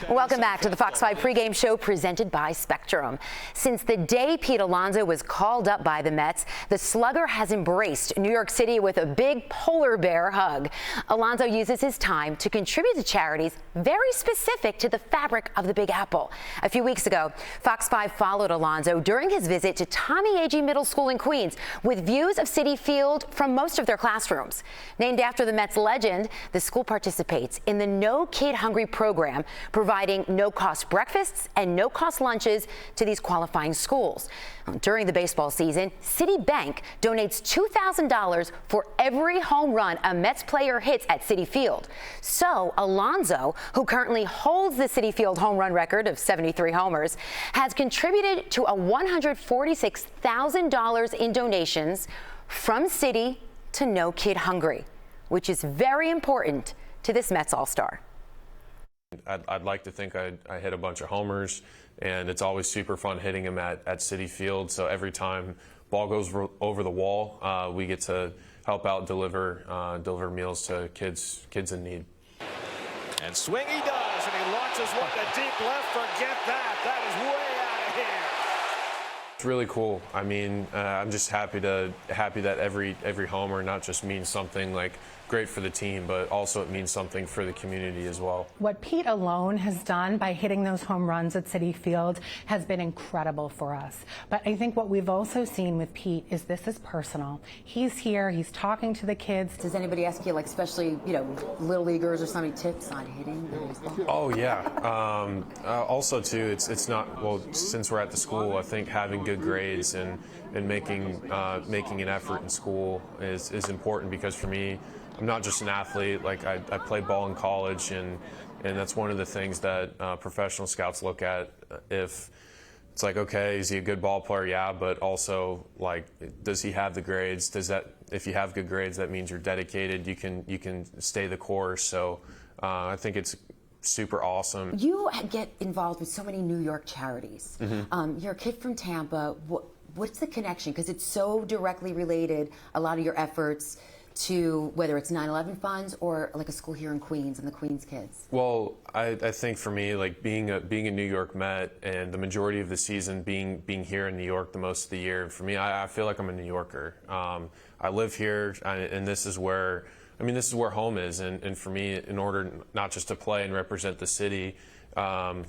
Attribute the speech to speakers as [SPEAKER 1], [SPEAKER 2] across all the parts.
[SPEAKER 1] Welcome back to the Fox 5 pregame show presented by Spectrum. Since the day Pete Alonso was called up by the Mets, the slugger has embraced New York City with a big polar bear hug. Alonso uses his time to contribute to charities very specific to the fabric of the Big Apple. A few weeks ago, Fox 5 followed Alonso during his visit to Tommy Agee Middle School in Queens with views of Citi Field from most of their classrooms. Named after the Mets legend, the school participates in the No Kid Hungry program, providing no-cost breakfasts and no-cost lunches to these qualifying schools. During the baseball season, Citibank donates $2,000 for every home run a Mets player hits at Citi Field. So Alonso, who currently holds the Citi Field home run record of 73 homers, has contributed to a $146,000 in donations from Citi to No Kid Hungry, which is very important to this Mets All-Star.
[SPEAKER 2] I'd like to think I hit a bunch of homers, and it's always super fun hitting them at Citi Field. So every time ball goes over the wall, we get to help out deliver meals to kids in need.
[SPEAKER 3] And swing he does, and he launches one to deep left. Forget that. That is way out of here.
[SPEAKER 2] It's really cool. I mean, I'm just happy that every homer not just means something like great for the team, but also it means something for the community as well.
[SPEAKER 4] What Pete alone has done by hitting those home runs at Citi Field has been incredible for us. But I think what we've also seen with Pete is this is personal. He's here, he's talking to the kids.
[SPEAKER 1] Does anybody ask you, like, especially, little leaguers or somebody, tips on hitting the baseball?
[SPEAKER 2] Oh yeah. Also too, it's not, well, since we're at the school, I think having good grades and making an effort in school is important, because for me, I'm not just an athlete. Like I played ball in college, and that's one of the things that professional scouts look at. If it's like, okay, is he a good ball player? Yeah, but also, like, does he have the grades? If you have good grades, that means you're dedicated. You can stay the course. So I think it's super awesome.
[SPEAKER 1] You get involved with so many New York charities. Mm-hmm. You're a kid from Tampa. What's the connection? Because it's so directly related, a lot of your efforts, to whether it's 9/11 funds or like a school here in Queens and the Queens kids.
[SPEAKER 2] Well, I think for me, like being a New York Met and the majority of the season being here in New York the most of the year, for me, I feel like I'm a New Yorker. I live here, and this is where home is. And for me, in order not just to play and represent the city, I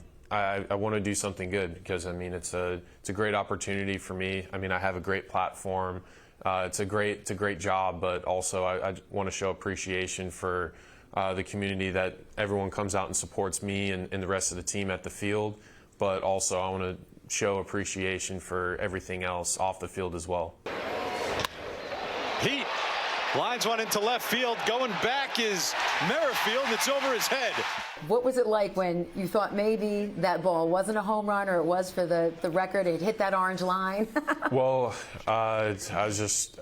[SPEAKER 2] want to do something good, because I mean it's a great opportunity for me. I mean, I have a great platform. It's a great job, but also I want to show appreciation for the community, that everyone comes out and supports me and the rest of the team at the field. But also I want to show appreciation for everything else off the field as well.
[SPEAKER 3] Pete lines one into left field. Going back is Merrifield. It's over his head.
[SPEAKER 1] What was it like when you thought maybe that ball wasn't a home run, or it was for the record, it hit that orange line?
[SPEAKER 2] Well, I was just,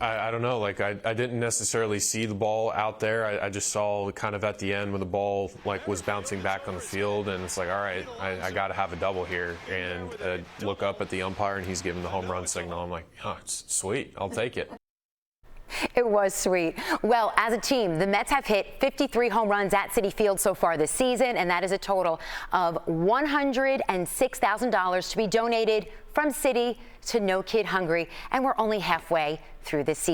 [SPEAKER 2] I don't know, like I didn't necessarily see the ball out there. I just saw kind of at the end when the ball was bouncing back on the field, and it's like, all right, I got to have a double here, and look up at the umpire, and he's giving the home run signal. I'm like, oh, it's sweet, I'll take it.
[SPEAKER 1] It was sweet. Well, as a team, the Mets have hit 53 home runs at Citi Field so far this season, and that is a total of $106,000 to be donated from Citi to No Kid Hungry, and we're only halfway through this season.